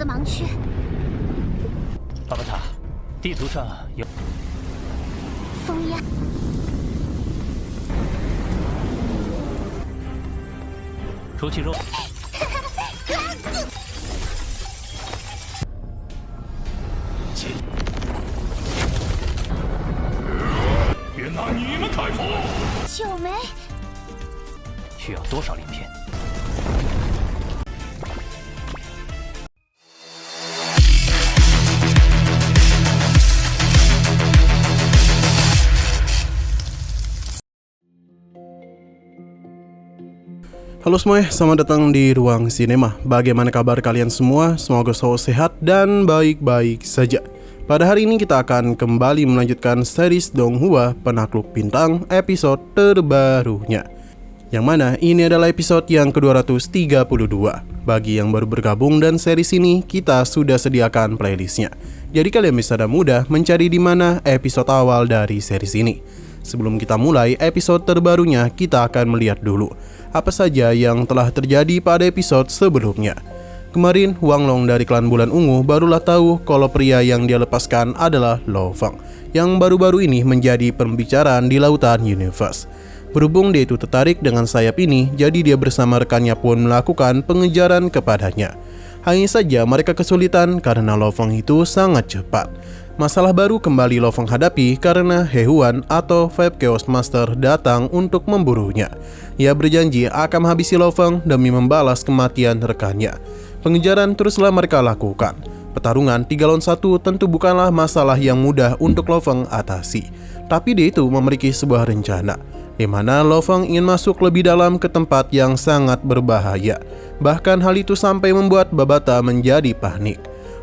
的盲区。巴巴塔，地图上有风压，出气肉。别拿你们开火！九枚，需要多少鳞片？ Halo semuanya, selamat datang di Ruang Sinema. Bagaimana kabar kalian semua? Semoga selalu sehat dan baik-baik saja. Pada hari ini kita akan kembali melanjutkan series Donghua Penakluk Bintang episode terbarunya. Yang mana ini adalah episode yang ke-232. Bagi yang baru bergabung dan series ini, kita sudah sediakan playlistnya. Jadi kalian bisa dengan mudah mencari di mana episode awal dari series ini. Sebelum kita mulai episode terbarunya, kita akan melihat dulu apa saja yang telah terjadi pada episode sebelumnya. Kemarin, Wang Long dari klan Bulan Ungu barulah tahu kalau pria yang dia lepaskan adalah Lo Feng, yang baru-baru ini menjadi pembicaraan di lautan universe. Berhubung dia itu tertarik dengan sayap ini, jadi dia bersama rekannya pun melakukan pengejaran kepadanya. Hanya saja mereka kesulitan karena Lo Feng itu sangat cepat. Masalah baru kembali Lo Feng hadapi karena He Huan atau Five Chaos Master datang untuk memburunya. Ia berjanji akan menghabisi Lo Feng demi membalas kematian rekannya. Pengejaran teruslah mereka lakukan. Pertarungan 3 lawan 1 tentu bukanlah masalah yang mudah untuk Lo Feng atasi. Tapi dia itu memiliki sebuah rencana, di mana Lo Feng ingin masuk lebih dalam ke tempat yang sangat berbahaya. Bahkan hal itu sampai membuat Babata menjadi panik.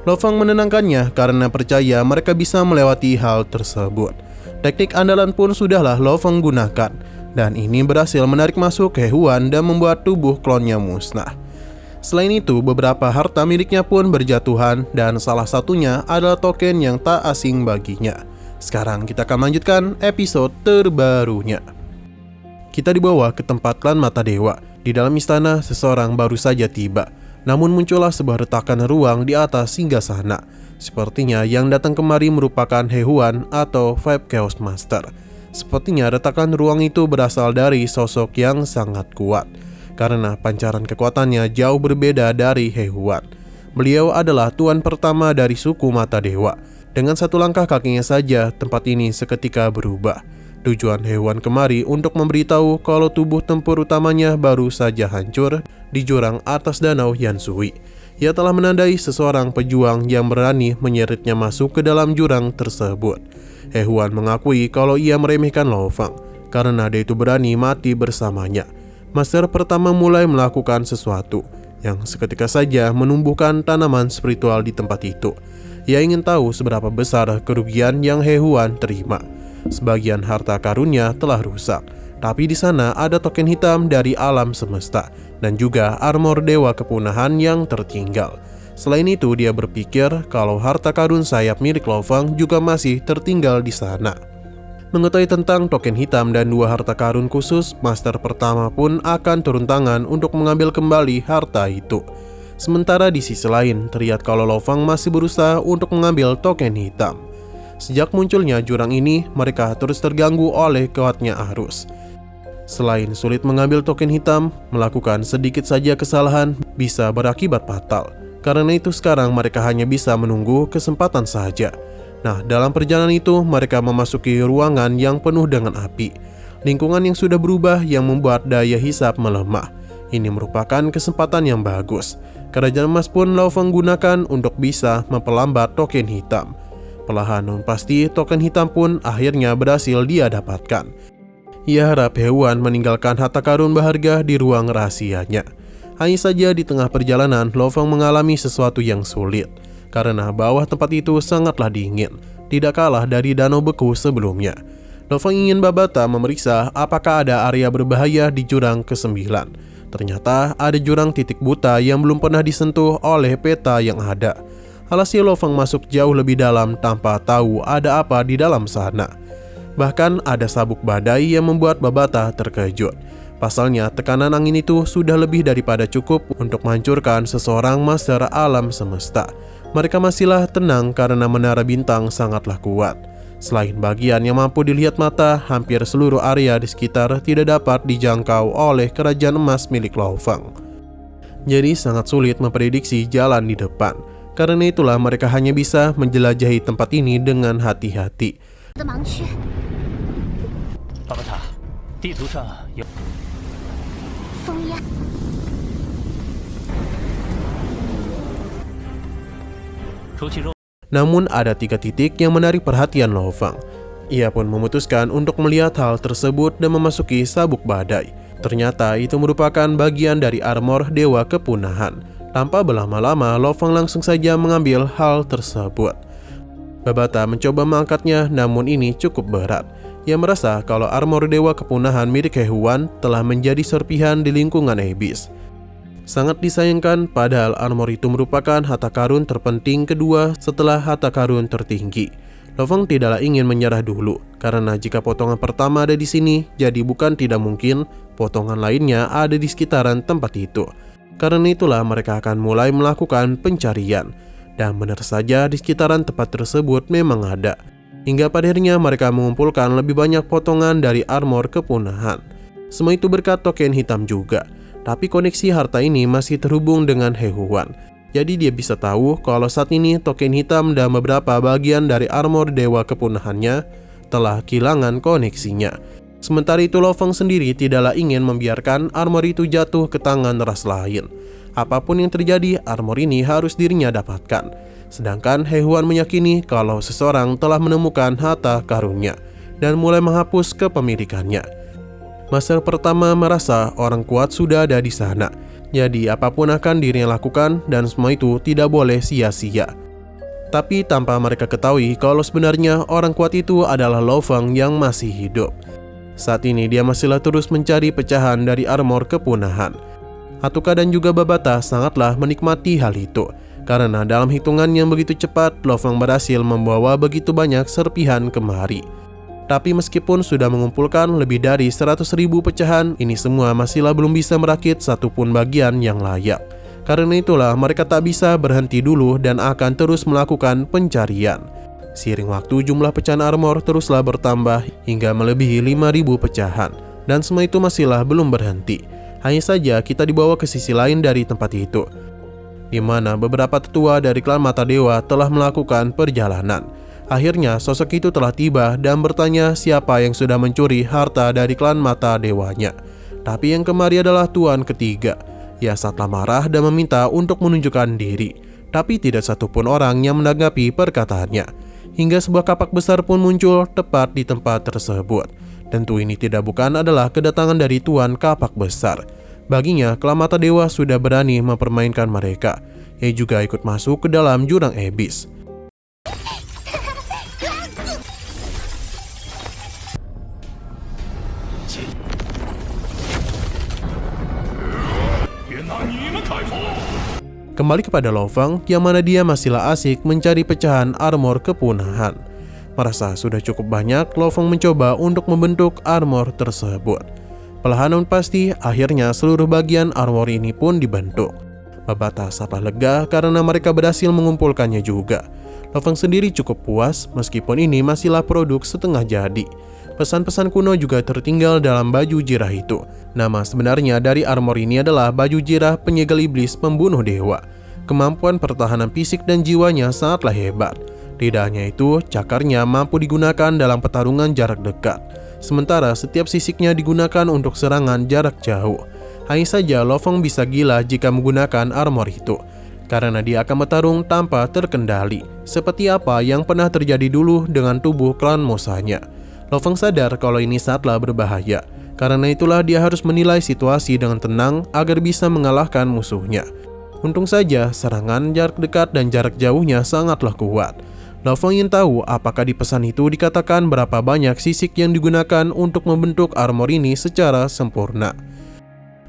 Lo Feng menenangkannya karena percaya mereka bisa melewati hal tersebut. Teknik andalan pun sudahlah Lo Feng gunakan, dan ini berhasil menarik masuk He Huan dan membuat tubuh klonnya musnah. Selain itu, beberapa harta miliknya pun berjatuhan, dan salah satunya adalah token yang tak asing baginya. Sekarang kita akan lanjutkan episode terbarunya. Kita dibawa ke tempat klan Mata Dewa. Di dalam istana, seseorang baru saja tiba. Namun muncullah sebuah retakan ruang di atas singgasana. Sepertinya yang datang kemari merupakan He Huan atau Five Chaos Master. Sepertinya retakan ruang itu berasal dari sosok yang sangat kuat, karena pancaran kekuatannya jauh berbeda dari He Huan. Beliau adalah tuan pertama dari suku Mata Dewa. Dengan satu langkah kakinya saja, tempat ini seketika berubah. Tujuan He Huan kemari untuk memberitahu kalau tubuh tempur utamanya baru saja hancur di jurang atas danau Yansui. Ia telah menandai seseorang pejuang yang berani menyeretnya masuk ke dalam jurang tersebut. He Huan mengakui kalau ia meremehkan Lo Feng karena dia itu berani mati bersamanya. Master pertama mulai melakukan sesuatu yang seketika saja menumbuhkan tanaman spiritual di tempat itu. Ia ingin tahu seberapa besar kerugian yang He Huan terima. Sebagian harta karunnya telah rusak, tapi di sana ada token hitam dari alam semesta dan juga armor dewa kepunahan yang tertinggal. Selain itu, dia berpikir kalau harta karun sayap milik Lo Feng juga masih tertinggal di sana. Mengetahui tentang token hitam dan 2 harta karun khusus, master pertama pun akan turun tangan untuk mengambil kembali harta itu. Sementara di sisi lain, terlihat kalau Lo Feng masih berusaha untuk mengambil token hitam. Sejak munculnya jurang ini, mereka terus terganggu oleh kuatnya arus. Selain sulit mengambil token hitam, melakukan sedikit saja kesalahan bisa berakibat fatal. Karena itu sekarang mereka hanya bisa menunggu kesempatan saja. Nah, dalam perjalanan itu mereka memasuki ruangan yang penuh dengan api. Lingkungan yang sudah berubah yang membuat daya hisap melemah. Ini merupakan kesempatan yang bagus. Kerajaan emas pun Lo Feng gunakan untuk bisa memperlambat token hitam. Perlahan namun pasti token hitam pun akhirnya berhasil dia dapatkan. Ia harap He Huan meninggalkan harta karun berharga di ruang rahasianya. Hanya saja di tengah perjalanan Lo Feng mengalami sesuatu yang sulit, karena bawah tempat itu sangatlah dingin, tidak kalah dari danau beku sebelumnya. Lo Feng ingin Babata memeriksa apakah ada area berbahaya di jurang ke-9. Ternyata ada jurang titik buta yang belum pernah disentuh oleh peta yang ada. Alhasil Lo Feng masuk jauh lebih dalam tanpa tahu ada apa di dalam sana. Bahkan ada sabuk badai yang membuat Babata terkejut. Pasalnya, tekanan angin itu sudah lebih daripada cukup untuk menghancurkan seseorang master alam semesta. Mereka masihlah tenang karena menara bintang sangatlah kuat. Selain bagian yang mampu dilihat mata, hampir seluruh area di sekitar tidak dapat dijangkau oleh kerajaan emas milik Lo Feng. Jadi sangat sulit memprediksi jalan di depan. Karena itulah mereka hanya bisa menjelajahi tempat ini dengan hati-hati. 的盲区，巴巴塔，地图上有风压， 出去肉。 Namun ada 3 titik yang menarik perhatian Lo Feng. Ia pun memutuskan untuk melihat hal tersebut dan memasuki sabuk badai. Ternyata itu merupakan bagian dari armor Dewa Kepunahan. Tanpa berlama-lama, Lo Feng langsung saja mengambil hal tersebut. Babata mencoba mengangkatnya, namun ini cukup berat. Ia merasa kalau armor Dewa Kepunahan milik He Huan telah menjadi serpihan di lingkungan Abyss. Sangat disayangkan, padahal armor itu merupakan harta karun terpenting kedua setelah harta karun tertinggi. Lo Feng tidaklah ingin menyerah dulu, karena jika potongan pertama ada di sini, jadi bukan tidak mungkin potongan lainnya ada di sekitaran tempat itu. Karena itulah mereka akan mulai melakukan pencarian. Dan benar saja di sekitaran tempat tersebut memang ada. Hingga pada akhirnya mereka mengumpulkan lebih banyak potongan dari armor kepunahan. Semua itu berkat token hitam juga. Tapi koneksi harta ini masih terhubung dengan He Huan. Jadi dia bisa tahu kalau saat ini token hitam dan beberapa bagian dari armor dewa kepunahannya telah kehilangan koneksinya. Sementara itu Lo Feng sendiri tidaklah ingin membiarkan armor itu jatuh ke tangan ras lain. Apapun yang terjadi, armor ini harus dirinya dapatkan. Sedangkan He Huan meyakini kalau seseorang telah menemukan harta karunnya dan mulai menghapus kepemilikannya. Master pertama merasa orang kuat sudah ada di sana. Jadi apapun akan dirinya lakukan dan semua itu tidak boleh sia-sia. Tapi tanpa mereka ketahui kalau sebenarnya orang kuat itu adalah Lo Feng yang masih hidup. Saat ini dia masihlah terus mencari pecahan dari armor kepunahan. Atuka dan juga Babata sangatlah menikmati hal itu. Karena dalam hitungan yang begitu cepat, Lo Feng berhasil membawa begitu banyak serpihan kemari. Tapi meskipun sudah mengumpulkan lebih dari 100.000 pecahan, ini semua masihlah belum bisa merakit satupun bagian yang layak. Karena itulah mereka tak bisa berhenti dulu dan akan terus melakukan pencarian. Seiring waktu jumlah pecahan armor teruslah bertambah hingga melebihi 5.000 pecahan. Dan semua itu masihlah belum berhenti. Hanya saja kita dibawa ke sisi lain dari tempat itu, di mana beberapa tetua dari klan Mata Dewa telah melakukan perjalanan. Akhirnya sosok itu telah tiba dan bertanya siapa yang sudah mencuri harta dari klan Mata Dewanya. Tapi yang kemari adalah tuan ketiga. Ia sangatlah marah dan meminta untuk menunjukkan diri. Tapi tidak satupun orang yang menanggapi perkataannya. Hingga sebuah kapak besar pun muncul tepat di tempat tersebut. Tentu ini tidak bukan adalah kedatangan dari tuan kapak besar. Baginya, klan Mata Dewa sudah berani mempermainkan mereka. Ia juga ikut masuk ke dalam jurang Abyss. Kembali kepada Lo Feng, yang mana dia masihlah asik mencari pecahan armor kepunahan. Merasa sudah cukup banyak, Lo Feng mencoba untuk membentuk armor tersebut. Perlahan namun pasti, akhirnya seluruh bagian armor ini pun dibentuk. Babata sangatlah lega karena mereka berhasil mengumpulkannya juga. Lo Feng sendiri cukup puas meskipun ini masihlah produk setengah jadi. Pesan-pesan kuno juga tertinggal dalam baju jirah itu. Nama sebenarnya dari armor ini adalah baju jirah penyegel iblis pembunuh dewa. Kemampuan pertahanan fisik dan jiwanya sangatlah hebat. Tidak hanya itu, cakarnya mampu digunakan dalam pertarungan jarak dekat. Sementara setiap sisiknya digunakan untuk serangan jarak jauh. Hanya saja Lo Feng bisa gila jika menggunakan armor itu. Karena dia akan bertarung tanpa terkendali. Seperti apa yang pernah terjadi dulu dengan tubuh klan Mosanya. Lo Feng sadar kalau ini sangatlah berbahaya. Karena itulah dia harus menilai situasi dengan tenang agar bisa mengalahkan musuhnya. Untung saja serangan jarak dekat dan jarak jauhnya sangatlah kuat. Lo Feng ingin tahu apakah di pesan itu dikatakan berapa banyak sisik yang digunakan untuk membentuk armor ini secara sempurna.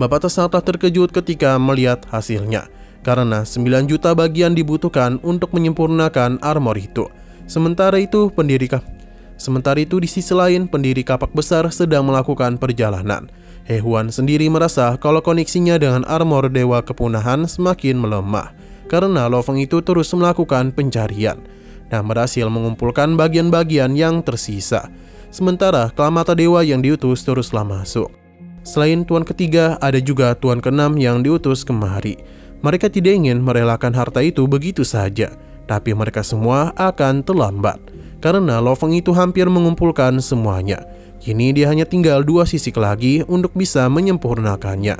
Babata sangatlah terkejut ketika melihat hasilnya. Karena 9 juta bagian dibutuhkan untuk menyempurnakan armor itu. Sementara itu di sisi lain pendiri kapak besar sedang melakukan perjalanan. He Huan sendiri merasa kalau koneksinya dengan armor Dewa Kepunahan semakin melemah karena Lo Feng itu terus melakukan pencarian dan berhasil mengumpulkan bagian-bagian yang tersisa. Sementara klan mata dewa yang diutus teruslah masuk. Selain tuan ketiga, ada juga tuan keenam yang diutus kemari. Mereka tidak ingin merelakan harta itu begitu saja, tapi mereka semua akan terlambat karena Lo Feng itu hampir mengumpulkan semuanya. Kini dia hanya tinggal 2 sisik lagi untuk bisa menyempurnakannya.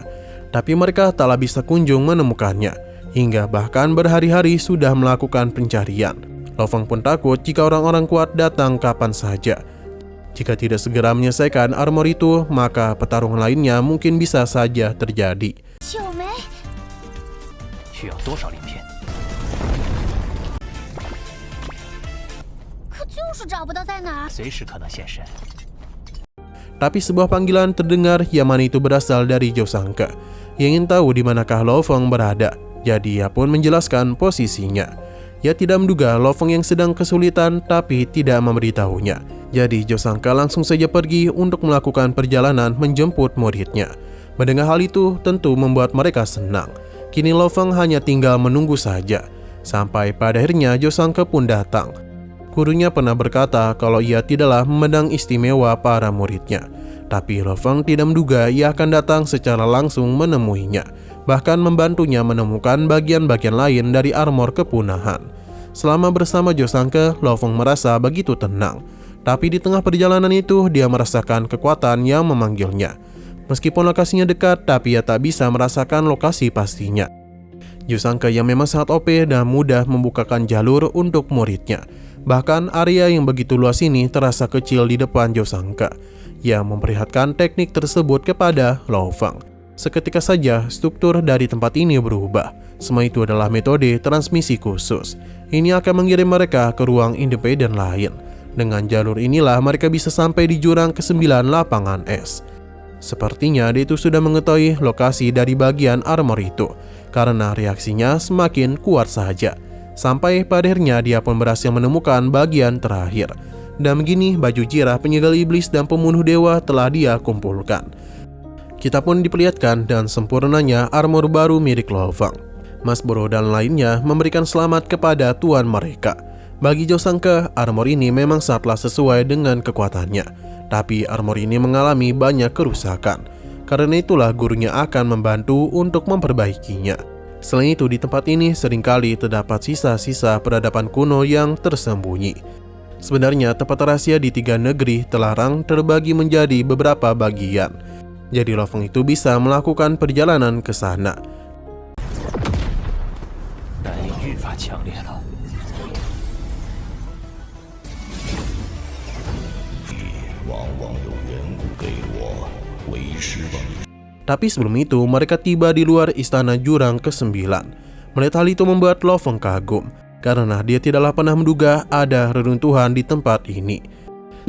Tapi mereka taklah bisa kunjung menemukannya, hingga bahkan berhari-hari sudah melakukan pencarian. Lo Feng pun takut jika orang-orang kuat datang kapan saja. Jika tidak segera menyelesaikan armor itu, maka pertarungan lainnya mungkin bisa saja terjadi. 九枚，需要多少鳞片？ 可就是找不到在哪儿。随时可能现身。 Tapi sebuah panggilan terdengar yang mana itu berasal dari Zhou Sangke yang ingin tahu di manakah Lo Feng berada. Jadi ia pun menjelaskan posisinya. Ia tidak menduga Lo Feng yang sedang kesulitan tapi tidak memberitahunya. Jadi Zhou Sangke langsung saja pergi untuk melakukan perjalanan menjemput muridnya. Mendengar hal itu tentu membuat mereka senang. Kini Lo Feng hanya tinggal menunggu saja. Sampai pada akhirnya Zhou Sangke pun datang. Gurunya pernah berkata kalau ia tidaklah memandang istimewa para muridnya. Tapi Lo Feng tidak menduga ia akan datang secara langsung menemuinya, bahkan membantunya menemukan bagian-bagian lain dari armor kepunahan. Selama bersama Zhou Sangke, Lo Feng merasa begitu tenang. Tapi di tengah perjalanan itu dia merasakan kekuatan yang memanggilnya. Meskipun lokasinya dekat, tapi ia tak bisa merasakan lokasi pastinya. Zhou Sangke yang memang sangat OP dan mudah membukakan jalur untuk muridnya. Bahkan area yang begitu luas ini terasa kecil di depan Zhou Sangke. Ia memperlihatkan teknik tersebut kepada Lo Feng. Seketika saja struktur dari tempat ini berubah. Semua itu adalah metode transmisi khusus. Ini akan mengirim mereka ke ruang independen lain. Dengan jalur inilah mereka bisa sampai di jurang ke-9 lapangan es. Sepertinya dia itu sudah mengetahui lokasi dari bagian armor itu, karena reaksinya semakin kuat saja. Sampai pada akhirnya dia pun berhasil menemukan bagian terakhir. Dan begini baju jirah penyegel iblis dan pembunuh dewa telah dia kumpulkan. Kita pun diperlihatkan dan sempurnanya armor baru milik Lo Feng. Mas Boro dan lainnya memberikan selamat kepada tuan mereka. Bagi Zhou Sangke, armor ini memang sangatlah sesuai dengan kekuatannya. Tapi armor ini mengalami banyak kerusakan. Karena itulah gurunya akan membantu untuk memperbaikinya. Selain itu, di tempat ini seringkali terdapat sisa-sisa peradaban kuno yang tersembunyi. Sebenarnya, tempat rahasia di 3 negeri terlarang terbagi menjadi beberapa bagian. Jadi Lo Feng itu bisa melakukan perjalanan ke sana. 难以愈发强烈了。 往往有缘故给我为师吧。 Tapi sebelum itu, mereka tiba di luar istana jurang ke-9. Melihat hal itu membuat Lo Feng kagum, karena dia tidaklah pernah menduga ada reruntuhan di tempat ini.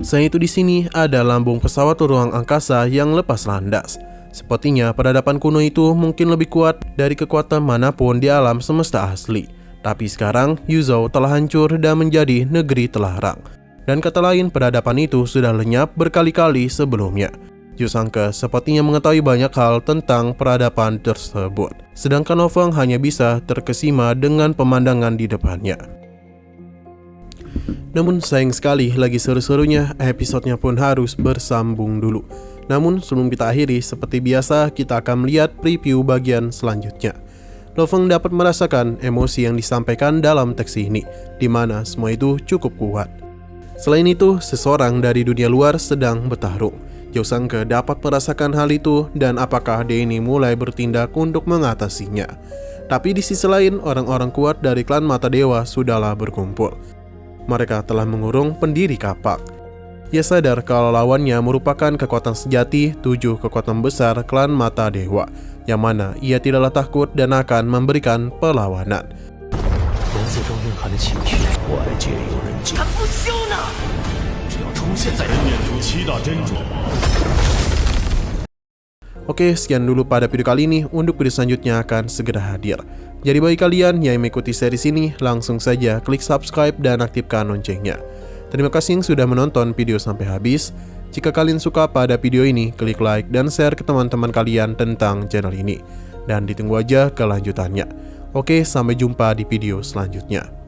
Selain itu di sini ada lambung pesawat ruang angkasa yang lepas landas. Sepertinya peradaban kuno itu mungkin lebih kuat dari kekuatan manapun di alam semesta asli. Tapi sekarang Yuzhou telah hancur dan menjadi negeri terlarang. Dan kata lain, peradaban itu sudah lenyap berkali-kali sebelumnya. Zhou Sangke sepertinya mengetahui banyak hal tentang peradaban tersebut. Sedangkan Lo Feng hanya bisa terkesima dengan pemandangan di depannya. Namun sayang sekali, lagi seru-serunya episodenya pun harus bersambung dulu. Namun sebelum kita akhiri, seperti biasa kita akan melihat preview bagian selanjutnya. Lo Feng dapat merasakan emosi yang disampaikan dalam teks ini, di mana semua itu cukup kuat. Selain itu, seseorang dari dunia luar sedang bertarung. Zhou Sangke dapat merasakan hal itu dan apakah dia ini mulai bertindak untuk mengatasinya. Tapi di sisi lain, orang-orang kuat dari klan Mata Dewa sudahlah berkumpul. Mereka telah mengurung pendiri kapak. Ia sadar kalau lawannya merupakan kekuatan sejati 7 kekuatan besar klan Mata Dewa, yang mana ia tidaklah takut dan akan memberikan perlawanan. 文字中蕴含的情绪，外界有人讲，他不休呢。只要出现在人念出7大真主。 Oke, sekian dulu pada video kali ini. Untuk video selanjutnya akan segera hadir. Jadi bagi kalian yang mengikuti series ini, langsung saja klik subscribe dan aktifkan loncengnya. Terima kasih yang sudah menonton video sampai habis. Jika kalian suka pada video ini, klik like dan share ke teman-teman kalian tentang channel ini. Dan ditunggu aja kelanjutannya. Oke, sampai jumpa di video selanjutnya.